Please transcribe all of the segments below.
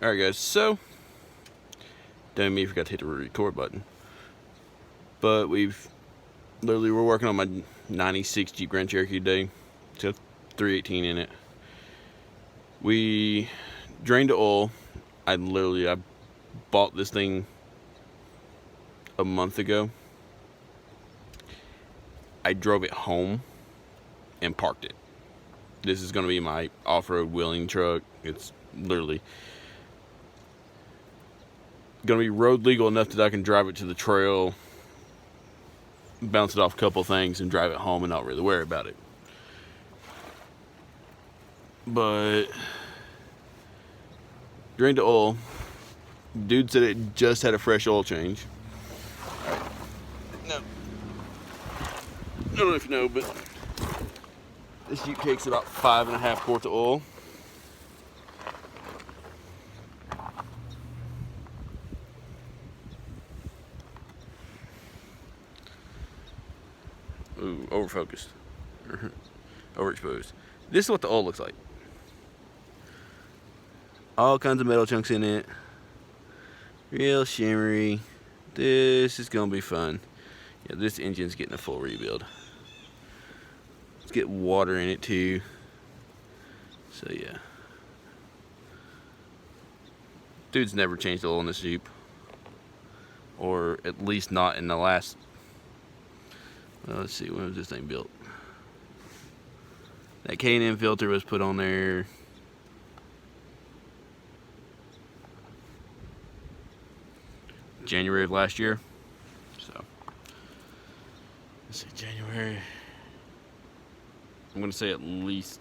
Alright guys, so damn me, forgot to hit the record button. But we're working on my 96 Jeep Grand Cherokee today. It's got 318 in it. We drained the oil. I bought this thing a month ago. I drove it home and parked it. This is going to be my off-road wheeling truck. It's literally going to be road legal enough that I can drive it to the trail, bounce it off a couple things, and drive it home and not really worry about it. But drained the oil. Dude said it just had a fresh oil change. Alright. No. I don't know if you know, but this Jeep takes about 5.5 quarts of oil. Ooh, overfocused. Overexposed. This is what the oil looks like. All kinds of metal chunks in it. Real shimmery. This is gonna be fun. Yeah, this engine's getting a full rebuild. Let's get water in it too. So yeah. Dude's never changed the oil in this Jeep. Or at least not in the last, well, let's see, when was this thing built? That K&N filter was put on there January of last year. So let's see, January. I'm gonna say at least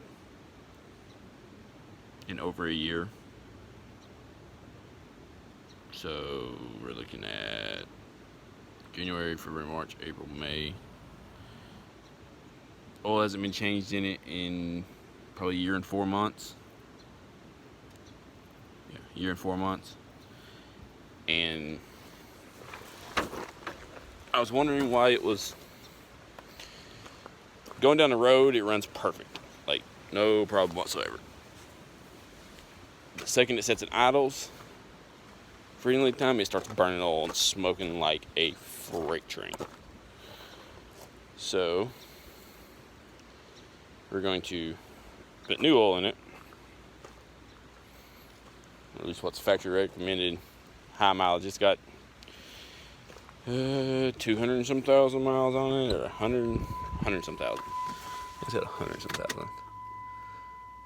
in over a year. So we're looking at January, February, March, April, May. Oil hasn't been changed in it in probably a year and 4 months. Yeah, a year and 4 months. And I was wondering why it was going down the road. It runs perfect, like no problem whatsoever. The second it sets in idles, for any length of time, it starts burning oil and smoking like a freight train. So we're going to put new oil in it, at least what's factory recommended high mileage. It's got 200 and some thousand miles on it, or 100 some thousand. I said 100 some thousand.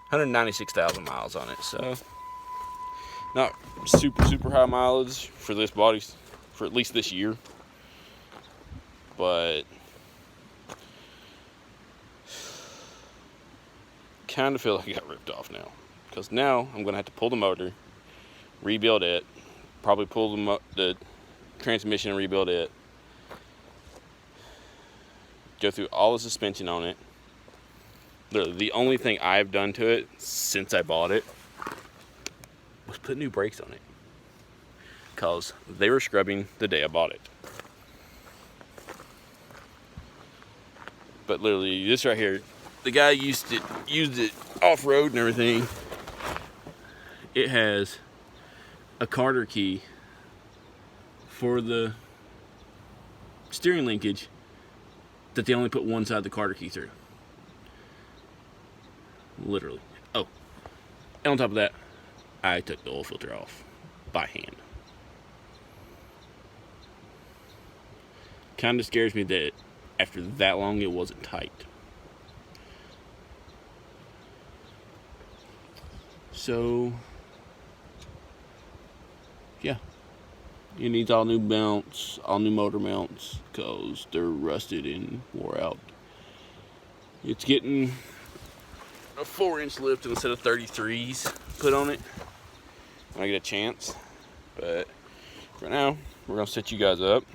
196,000 miles on it. So not super high mileage for this body, for at least this year. But kind of feel like I got ripped off now, because now I'm gonna have to pull the motor, rebuild it, probably pull the transmission and rebuild it, go through all the suspension on it. The only thing I've done to it since I bought it was put new brakes on it, because they were scrubbing the day I bought it. But literally, this right here, the guy used it off-road and everything. It has a Carter key for the steering linkage that they only put one side of the Carter key through. Literally. Oh, and on top of that, I took the oil filter off by hand. Kind of scares me that after that long it wasn't tight. So yeah, it needs all new mounts, all new motor mounts, because they're rusted and wore out. It's getting a 4-inch lift instead of 33s put on it when I get a chance. But for now, we're gonna set you guys up.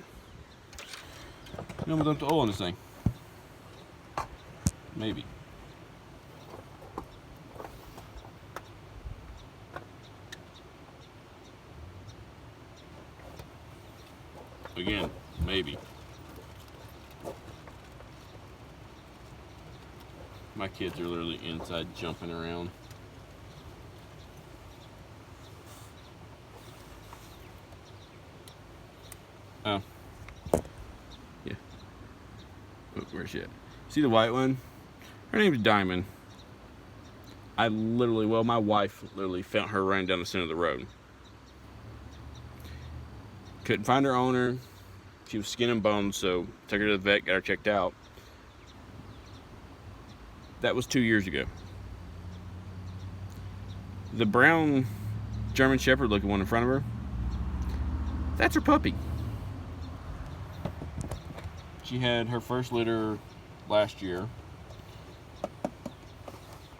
And I'm gonna dump the oil in this thing. Maybe. Again, maybe. My kids are literally inside jumping around. Oh. Yeah. Oh, where's she at? See the white one? Her name's Diamond. I literally, well, my wife literally found her running down the center of the road. Couldn't find her owner. She was skin and bones, so took her to the vet, got her checked out. That was 2 years ago. The brown German Shepherd looking one in front of her, that's her puppy. She had her first litter last year,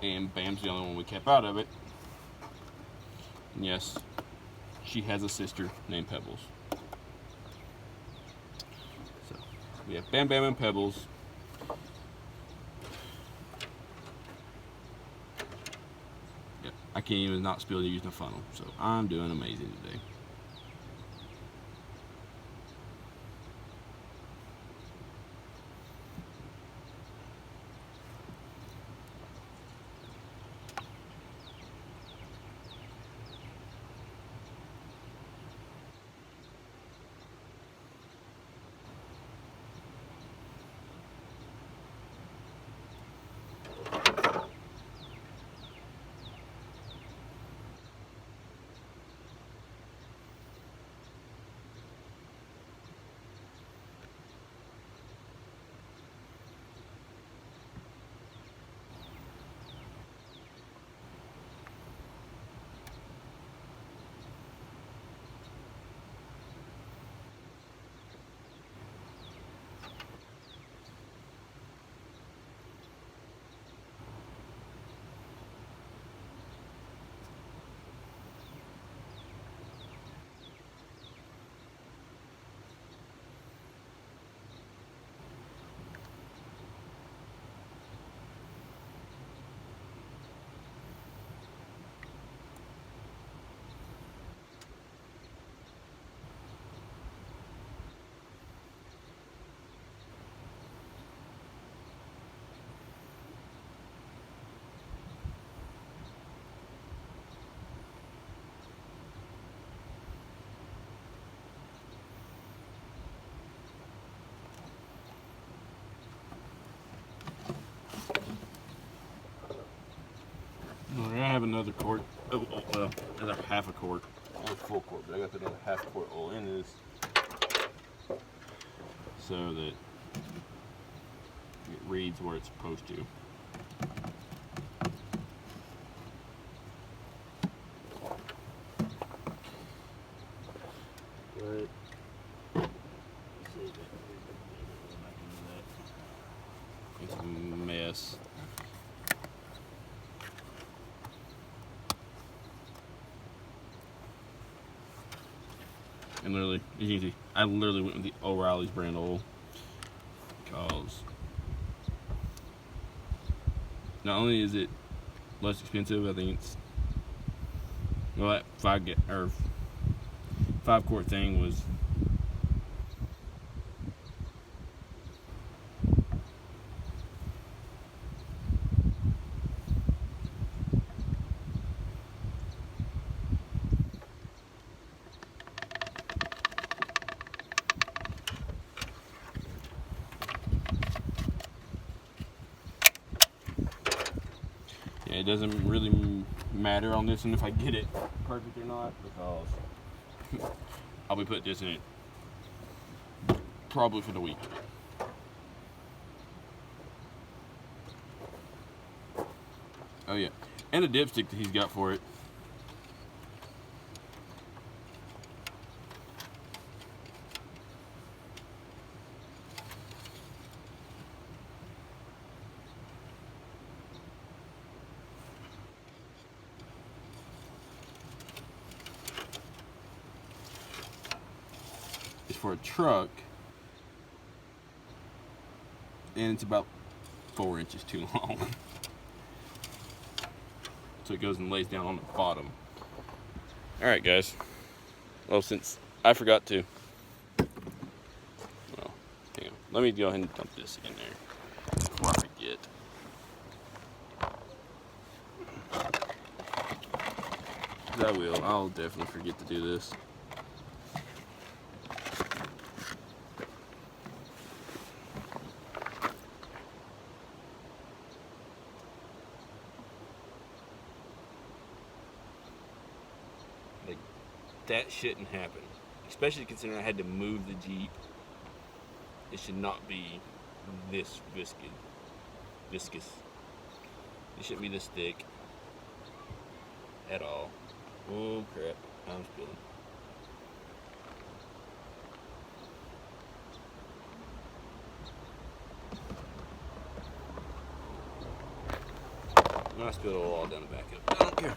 and Bam's the only one we kept out of it. And yes, she has a sister named Pebbles. So we have Bam Bam and Pebbles. Yep, I can't even not spill using the funnel, so I'm doing amazing today. I have another quart. Well, another half a quart. Not full quart, but I got another half quart all in this, so that it reads where it's supposed to. Right. It's a mess. And literally, as you can see, I literally went with the O'Reilly's brand oil because not only is it less expensive, I think it's, well, that 5 quart thing was it doesn't really matter on this one if I get it perfect or not, because I'll be putting this in it probably for the week. Oh yeah, and the dipstick that he's got for it. For a truck, and it's about 4 inches too long, so it goes and lays down on the bottom. All right, guys. Well, since I forgot to, well, hang on. Let me go ahead and dump this in there before I forget. I will. I'll definitely forget to do this. That shouldn't happen. Especially considering I had to move the Jeep. It should not be this viscous. It shouldn't be this thick at all. Oh crap, I'm spilling. I spilled oil all down the back of it. I don't care.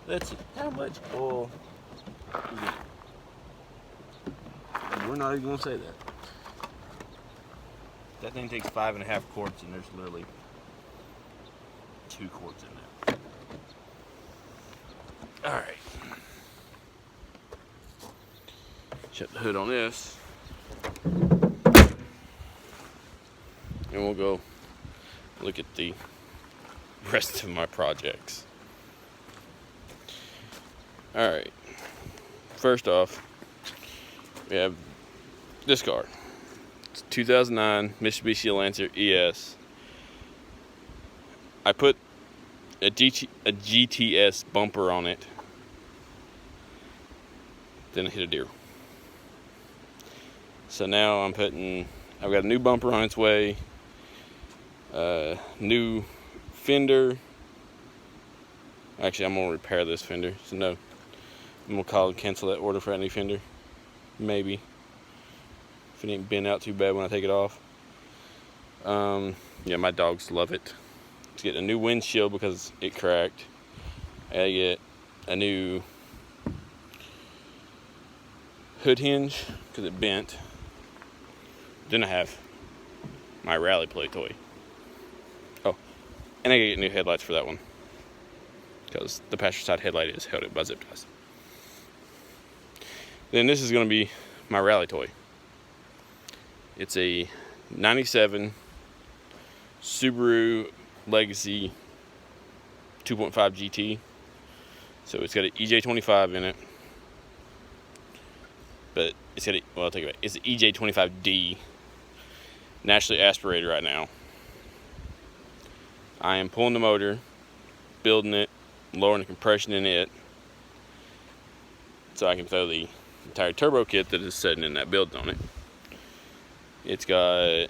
Let's see, how much oil is it? We're not even gonna say that. That thing takes 5.5 quarts, and there's literally 2 quarts in there. All right. Shut the hood on this, and we'll go look at the rest of my projects. All right. First off, we have this car. It's 2009 Mitsubishi Lancer ES. I put a GTS bumper on it. Then it hit a deer. So now I've got a new bumper on its way. New fender. Actually, I'm gonna repair this fender. So no, I'm gonna cancel that order for that new fender. Maybe. If it ain't bent out too bad when I take it off. Yeah, my dogs love it. To get a new windshield because it cracked. I get a new hood hinge because it bent. Then I have my Rally Play toy. Oh, and I get new headlights for that one because the passenger side headlight is held by zip ties. Then this is going to be my Rally toy. It's a 97 Subaru Legacy 2.5 GT. So it's got an EJ25 in it. But it's got I'll take it back. It's an EJ25D. Naturally aspirated right now. I am pulling the motor, building it, lowering the compression in it, so I can throw the entire turbo kit that is sitting in that build on it. It's got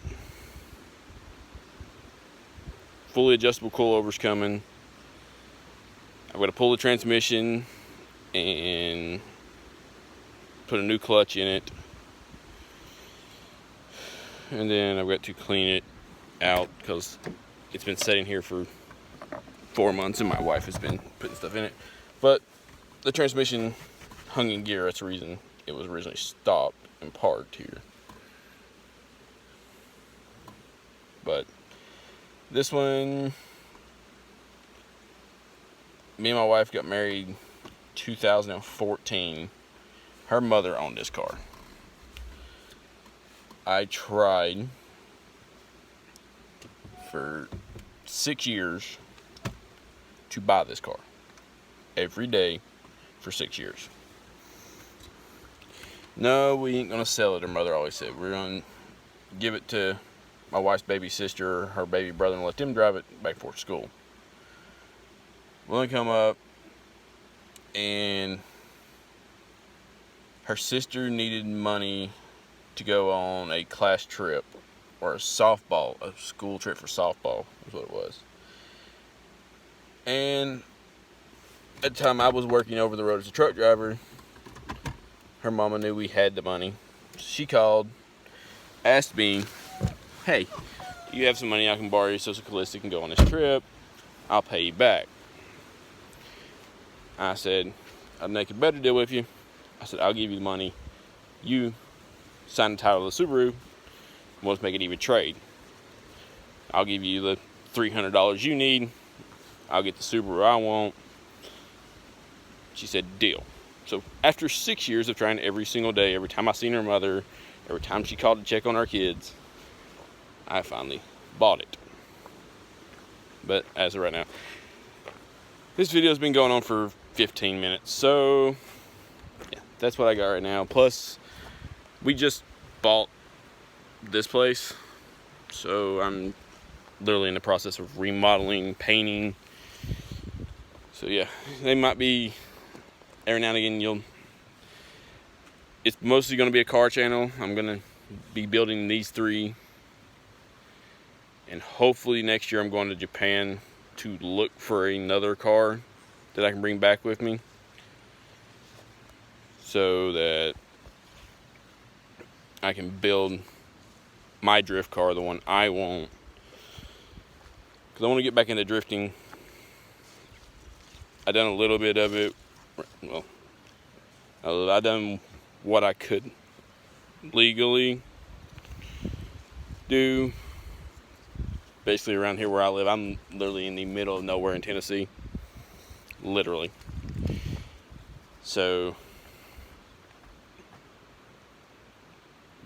fully adjustable coilovers coming. I'm going to pull the transmission and put a new clutch in it. And then I've got to clean it out because it's been sitting here for 4 months and my wife has been putting stuff in it. But the transmission hung in gear. That's the reason it was originally stopped and parked here. But this one, me and my wife got married 2014. Her mother owned this car. I tried for 6 years to buy this car every day for 6 years. No, we ain't gonna sell it, her mother always said. We're gonna give it to my wife's baby sister or her baby brother and let them drive it back and forth to school. Well, they come up and her sister needed money to go on a class trip or a school trip for softball is what it was. And at the time I was working over the road as a truck driver, her mama knew we had the money. She called, asked me, hey, you have some money I can borrow you so Calista can go on this trip. I'll pay you back. I said, I'll make a better deal with you. I said, I'll give you the money. You sign the title of the Subaru. We'll just make it even trade. I'll give you the $300 you need. I'll get the Subaru I want. She said, deal. So after 6 years of trying every single day, every time I seen her mother, every time she called to check on our kids, I finally bought it. But as of right now, this video has been going on for 15 minutes. So yeah, that's what I got right now. Plus, we just bought this place. So I'm literally in the process of remodeling, painting. So yeah, they might be every now and again it's mostly going to be a car channel. I'm going to be building these 3, and hopefully next year I'm going to Japan to look for another car that I can bring back with me, so that I can build my drift car, the one I want, because I want to get back into drifting. I done a little bit of it. Well, I done what I could legally do. Basically around here where I live, I'm literally in the middle of nowhere in Tennessee. Literally. So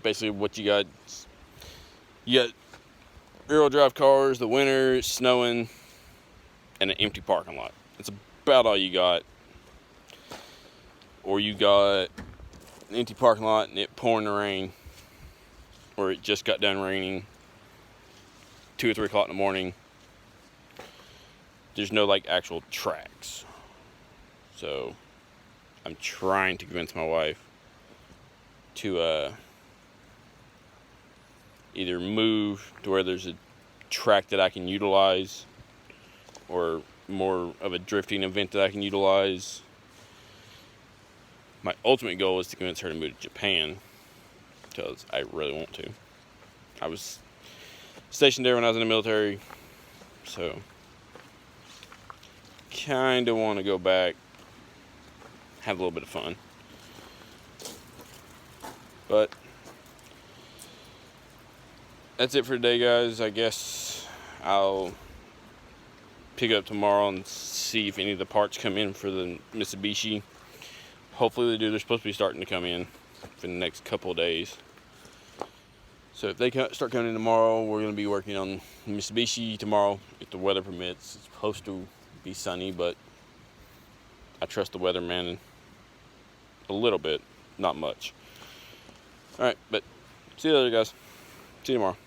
basically what you got rear-wheel drive cars, the winter, it's snowing, and an empty parking lot. That's about all you got. Or you got an empty parking lot and it pouring the rain, or it just got done raining 2 or 3 o'clock in the morning. There's no like actual tracks. So I'm trying to convince my wife to either move to where there's a track that I can utilize, or more of a drifting event that I can utilize. My ultimate goal is to convince her to move to Japan, because I really want to. I was stationed there when I was in the military, so kind of want to go back, have a little bit of fun. But that's it for today, guys. I guess I'll pick it up tomorrow and see if any of the parts come in for the Mitsubishi. Hopefully they do. They're supposed to be starting to come in for the next couple of days. So if they start coming in tomorrow, we're going to be working on Mitsubishi tomorrow, if the weather permits. It's supposed to be sunny, but I trust the weatherman a little bit, not much. Alright, but see you later, guys. See you tomorrow.